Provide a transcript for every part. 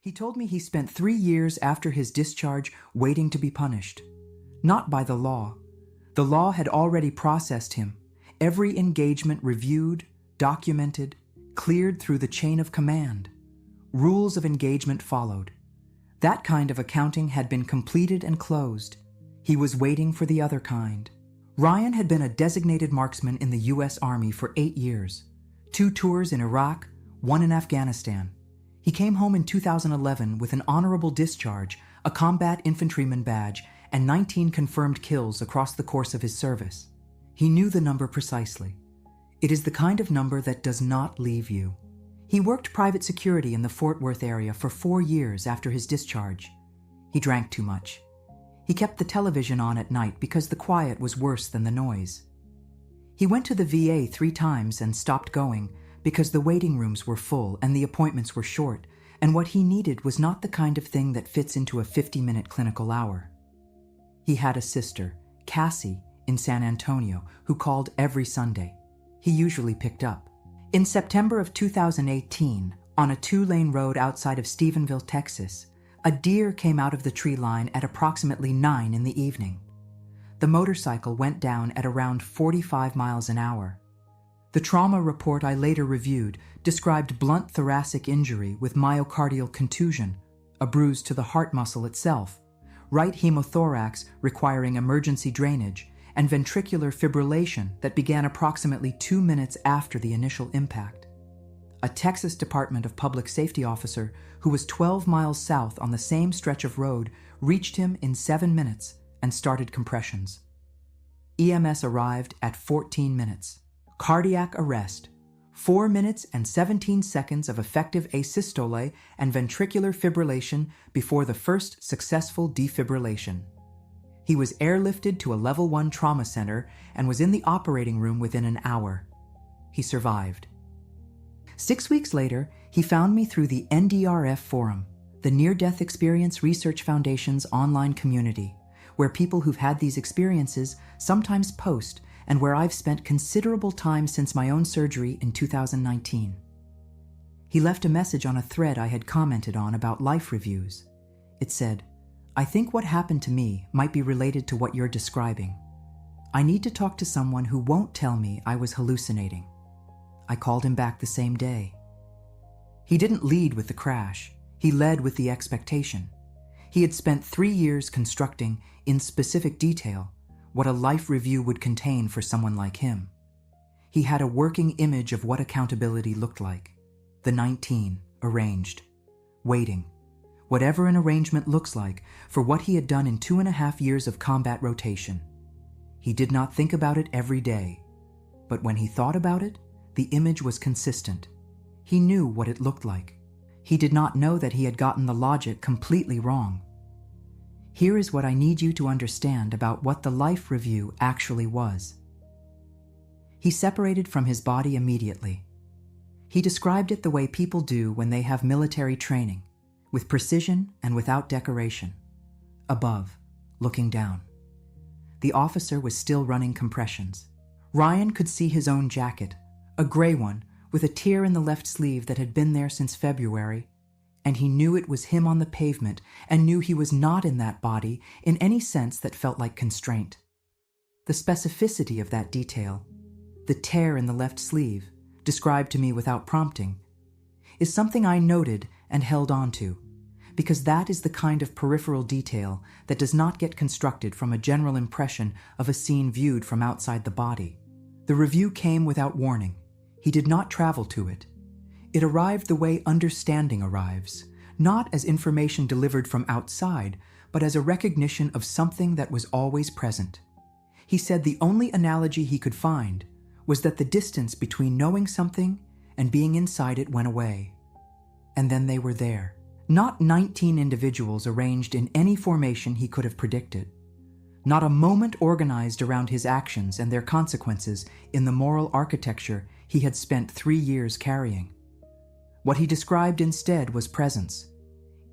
He told me he spent 3 years after his discharge waiting to be punished. Not by the law. The law had already processed him. Every engagement reviewed, documented, cleared through the chain of command. Rules of engagement followed. That kind of accounting had been completed and closed. He was waiting for the other kind. Ryan had been a designated marksman in the U.S. Army for 8 years. 2 tours in Iraq, 1 in Afghanistan. He came home in 2011 with an honorable discharge, a combat infantryman badge, and 19 confirmed kills across the course of his service. He knew the number precisely. It is the kind of number that does not leave you. He worked private security in the Fort Worth area for 4 years after his discharge. He drank too much. He kept the television on at night because the quiet was worse than the noise. He went to the VA 3 times and stopped going because the waiting rooms were full and the appointments were short, and what he needed was not the kind of thing that fits into a 50-minute clinical hour. He had a sister, Cassie, in San Antonio, who called every Sunday. He usually picked up. In September of 2018, on a 2-lane road outside of Stephenville, Texas, a deer came out of the tree line at approximately 9 in the evening. The motorcycle went down at around 45 miles an hour. The trauma report I later reviewed described blunt thoracic injury with myocardial contusion, a bruise to the heart muscle itself, right hemothorax requiring emergency drainage, and ventricular fibrillation that began approximately 2 minutes after the initial impact. A Texas Department of Public Safety officer who was 12 miles south on the same stretch of road reached him in 7 minutes and started compressions. EMS arrived at 14 minutes. Cardiac arrest, 4 minutes and 17 seconds of effective asystole and ventricular fibrillation before the first successful defibrillation. He was airlifted to a level 1 trauma center and was in the operating room within an hour. He survived. 6 weeks later, he found me through the NDERF forum, the Near-Death Experience Research Foundation's online community, where people who've had these experiences sometimes post and where I've spent considerable time since my own surgery in 2019. He left a message on a thread I had commented on about life reviews. It said, "I think what happened to me might be related to what you're describing. I need to talk to someone who won't tell me I was hallucinating." I called him back the same day. He didn't lead with the crash. He led with the expectation. He had spent 3 years constructing, in specific detail, what a life review would contain for someone like him. He had a working image of what accountability looked like. The 19, arranged, waiting, whatever an arrangement looks like for what he had done in 2.5 years of combat rotation. He did not think about it every day, but when he thought about it, the image was consistent. He knew what it looked like. He did not know that he had gotten the logic completely wrong. Here is what I need you to understand about what the life review actually was. He separated from his body immediately. He described it the way people do when they have military training, with precision and without decoration. Above, looking down. The officer was still running compressions. Ryan could see his own jacket, a gray one with a tear in the left sleeve that had been there since February, and he knew it was him on the pavement and knew he was not in that body in any sense that felt like constraint. The specificity of that detail, the tear in the left sleeve, described to me without prompting, is something I noted and held on to, because that is the kind of peripheral detail that does not get constructed from a general impression of a scene viewed from outside the body. The review came without warning. He did not travel to it. It arrived the way understanding arrives, not as information delivered from outside, but as a recognition of something that was always present. He said the only analogy he could find was that the distance between knowing something and being inside it went away. And then they were there. Not 19 individuals arranged in any formation he could have predicted. Not a moment organized around his actions and their consequences in the moral architecture he had spent 3 years carrying. What he described instead was presence,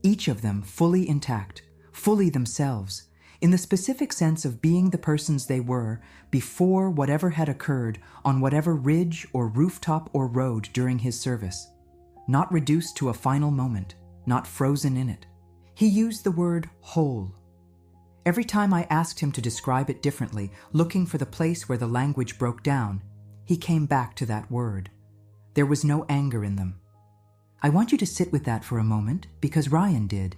each of them fully intact, fully themselves, in the specific sense of being the persons they were before whatever had occurred on whatever ridge or rooftop or road during his service. Not reduced to a final moment, not frozen in it. He used the word whole. Every time I asked him to describe it differently, looking for the place where the language broke down, he came back to that word. There was no anger in them. I want you to sit with that for a moment, because Ryan did.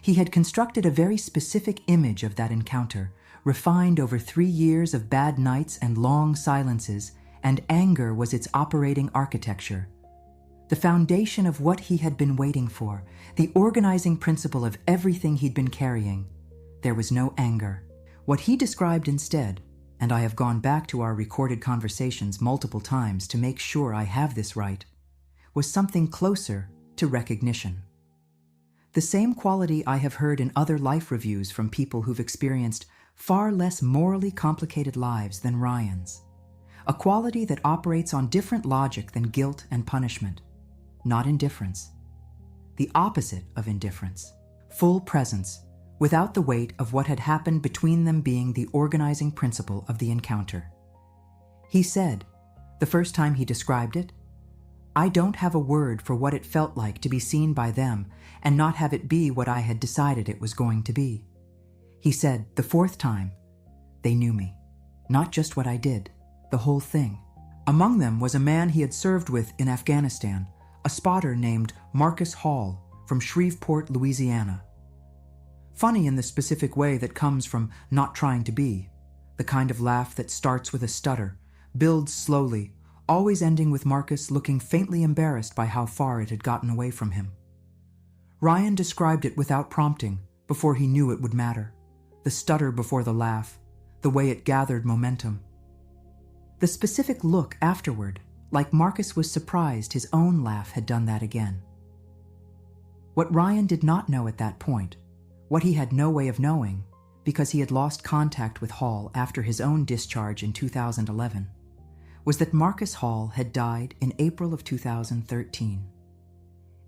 He had constructed a very specific image of that encounter, refined over 3 years of bad nights and long silences, and anger was its operating architecture. The foundation of what he had been waiting for, the organizing principle of everything he'd been carrying. There was no anger. What he described instead, and I have gone back to our recorded conversations multiple times to make sure I have this right, was something closer to recognition. The same quality I have heard in other life reviews from people who've experienced far less morally complicated lives than Ryan's. A quality that operates on different logic than guilt and punishment. Not indifference. The opposite of indifference. Full presence, without the weight of what had happened between them being the organizing principle of the encounter. He said, the first time he described it, "I don't have a word for what it felt like to be seen by them and not have it be what I had decided it was going to be." He said, the fourth time, they knew me. Not just what I did, the whole thing. Among them was a man he had served with in Afghanistan, a spotter named Marcus Hall from Shreveport, Louisiana. Funny in the specific way that comes from not trying to be, the kind of laugh that starts with a stutter, builds slowly, always ending with Marcus looking faintly embarrassed by how far it had gotten away from him. Ryan described it without prompting, before he knew it would matter. The stutter before the laugh, the way it gathered momentum. The specific look afterward, like Marcus was surprised his own laugh had done that again. What Ryan did not know at that point, what he had no way of knowing, because he had lost contact with Hall after his own discharge in 2011, was that Marcus Hall had died in April of 2013.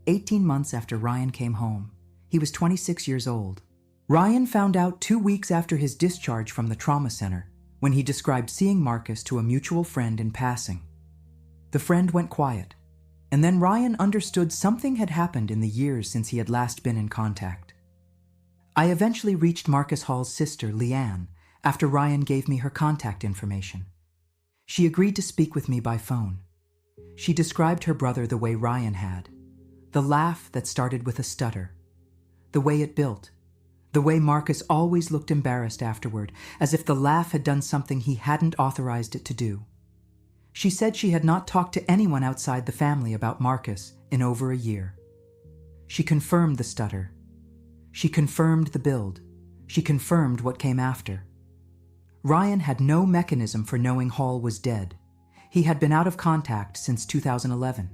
18 months after Ryan came home, he was 26 years old. Ryan found out 2 weeks after his discharge from the trauma center, when he described seeing Marcus to a mutual friend in passing. The friend went quiet, and then Ryan understood something had happened in the years since he had last been in contact. I eventually reached Marcus Hall's sister, Leanne, after Ryan gave me her contact information. She agreed to speak with me by phone. She described her brother the way Ryan had. The laugh that started with a stutter. The way it built. The way Marcus always looked embarrassed afterward, as if the laugh had done something he hadn't authorized it to do. She said she had not talked to anyone outside the family about Marcus in over a year. She confirmed the stutter. She confirmed the build. She confirmed what came after. Ryan had no mechanism for knowing Hall was dead. He had been out of contact since 2011.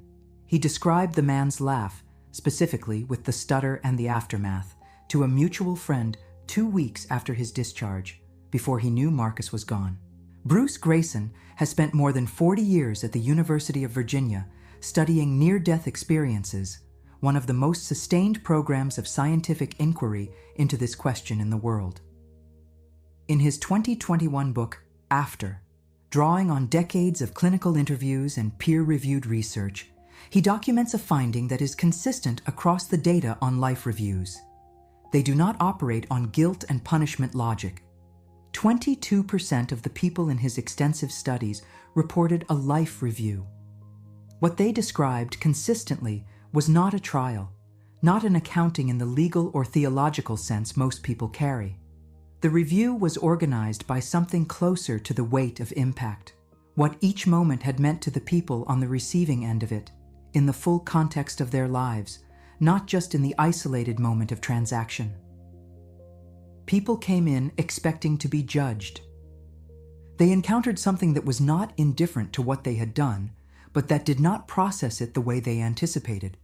He described the man's laugh, specifically with the stutter and the aftermath, to a mutual friend 2 weeks after his discharge, before he knew Marcus was gone. Bruce Grayson has spent more than 40 years at the University of Virginia studying near-death experiences, one of the most sustained programs of scientific inquiry into this question in the world. In his 2021 book, After, drawing on decades of clinical interviews and peer-reviewed research, he documents a finding that is consistent across the data on life reviews. They do not operate on guilt and punishment logic. 22% of the people in his extensive studies reported a life review. What they described consistently was not a trial, not an accounting in the legal or theological sense most people carry. The review was organized by something closer to the weight of impact, what each moment had meant to the people on the receiving end of it, in the full context of their lives, not just in the isolated moment of transaction. People came in expecting to be judged. They encountered something that was not indifferent to what they had done, but that did not process it the way they anticipated.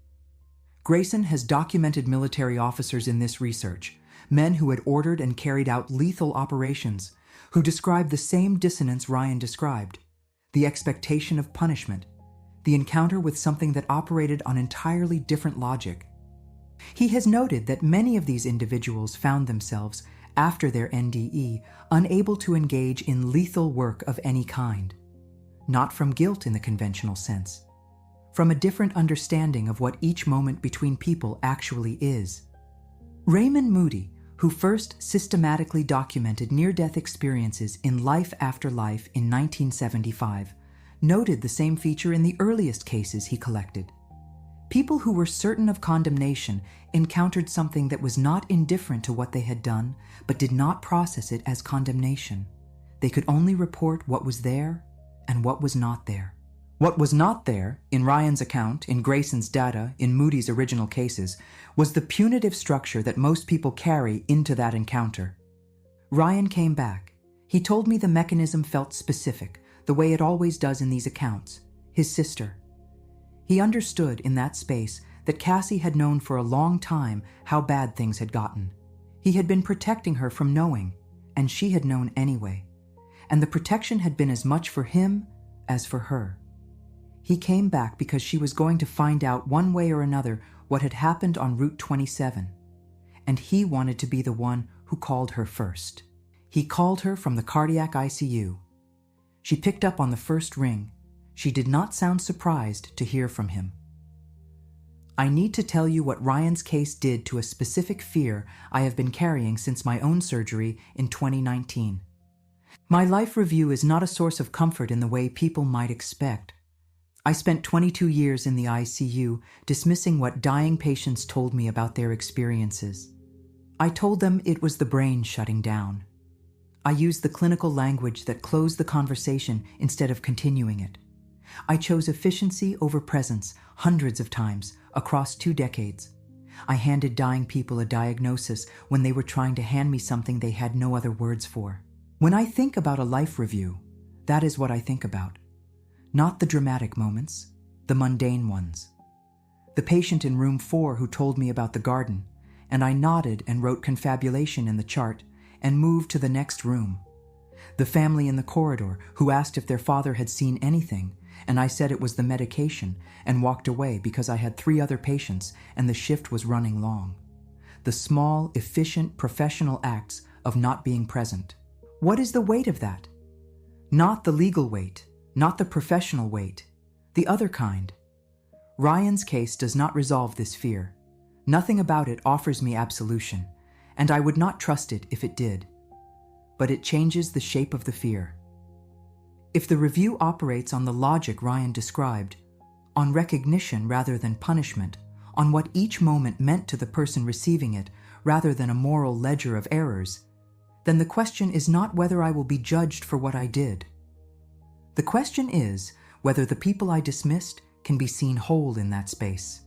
Grayson has documented military officers in this research, men who had ordered and carried out lethal operations, who described the same dissonance Ryan described, the expectation of punishment, the encounter with something that operated on entirely different logic. He has noted that many of these individuals found themselves, after their NDE, unable to engage in lethal work of any kind. Not from guilt in the conventional sense. from a different understanding of what each moment between people actually is. Raymond Moody, who first systematically documented near-death experiences in Life After Life in 1975, noted the same feature in the earliest cases he collected. People who were certain of condemnation encountered something that was not indifferent to what they had done, but did not process it as condemnation. They could only report what was there and what was not there. What was not there, in Ryan's account, in Grayson's data, in Moody's original cases, was the punitive structure that most people carry into that encounter. Ryan came back. He told me the mechanism felt specific, the way it always does in these accounts, his sister. He understood in that space that Cassie had known for a long time how bad things had gotten. He had been protecting her from knowing, and she had known anyway. And the protection had been as much for him as for her. He came back because she was going to find out one way or another what had happened on Route 27, and he wanted to be the one who called her first. He called her from the cardiac ICU. She picked up on the first ring. She did not sound surprised to hear from him. I need to tell you what Ryan's case did to a specific fear I have been carrying since my own surgery in 2019. My life review is not a source of comfort in the way people might expect. I spent 22 years in the ICU dismissing what dying patients told me about their experiences. I told them it was the brain shutting down. I used the clinical language that closed the conversation instead of continuing it. I chose efficiency over presence hundreds of times across 2 decades. I handed dying people a diagnosis when they were trying to hand me something they had no other words for. When I think about a life review, that is what I think about. Not the dramatic moments, the mundane ones. The patient in room 4 who told me about the garden, and I nodded and wrote confabulation in the chart and moved to the next room. The family in the corridor who asked if their father had seen anything, and I said it was the medication and walked away because I had 3 other patients and the shift was running long. The small, efficient, professional acts of not being present. What is the weight of that? Not the legal weight, not the professional weight, the other kind. Ryan's case does not resolve this fear. Nothing about it offers me absolution, and I would not trust it if it did. But it changes the shape of the fear. If the review operates on the logic Ryan described, on recognition rather than punishment, on what each moment meant to the person receiving it rather than a moral ledger of errors, then the question is not whether I will be judged for what I did. The question is whether the people I dismissed can be seen whole in that space.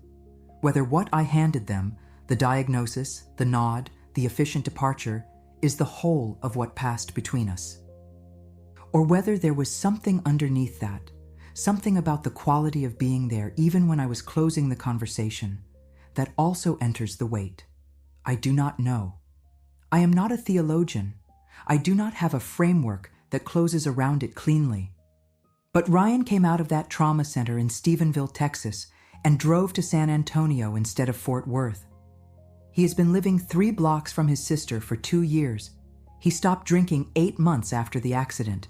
Whether what I handed them, the diagnosis, the nod, the efficient departure, is the whole of what passed between us. Or whether there was something underneath that, something about the quality of being there even when I was closing the conversation, that also enters the weight. I do not know. I am not a theologian. I do not have a framework that closes around it cleanly. But Ryan came out of that trauma center in Stephenville, Texas, and drove to San Antonio instead of Fort Worth. He has been living 3 blocks from his sister for 2 years. He stopped drinking 8 months after the accident.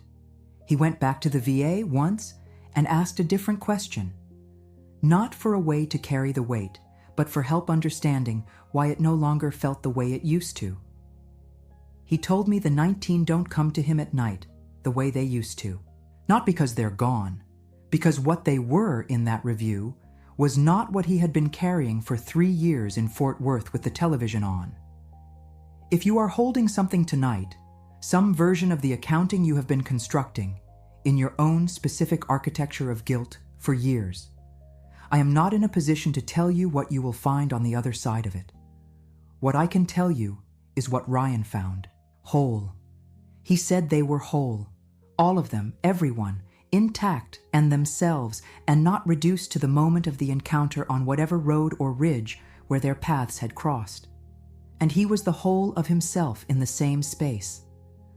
He went back to the VA once and asked a different question. Not for a way to carry the weight, but for help understanding why it no longer felt the way it used to. He told me the 19 don't come to him at night the way they used to. Not because they're gone, because what they were in that review was not what he had been carrying for 3 years in Fort Worth with the television on. If you are holding something tonight, some version of the accounting you have been constructing in your own specific architecture of guilt for years, I am not in a position to tell you what you will find on the other side of it. What I can tell you is what Ryan found. Whole. He said they were whole. All of them, everyone, intact and themselves, and not reduced to the moment of the encounter on whatever road or ridge where their paths had crossed. And he was the whole of himself in the same space.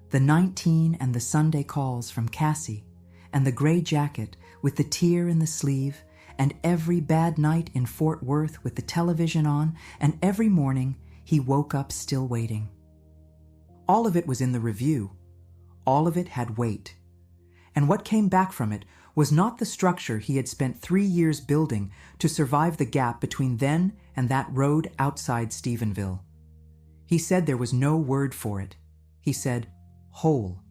The 19 and the Sunday calls from Cassie, and the gray jacket with the tear in the sleeve, and every bad night in Fort Worth with the television on, and every morning he woke up still waiting. All of it was in the review. All of it had weight. And what came back from it was not the structure he had spent 3 years building to survive the gap between then and that road outside Stephenville. He said there was no word for it. He said, whole.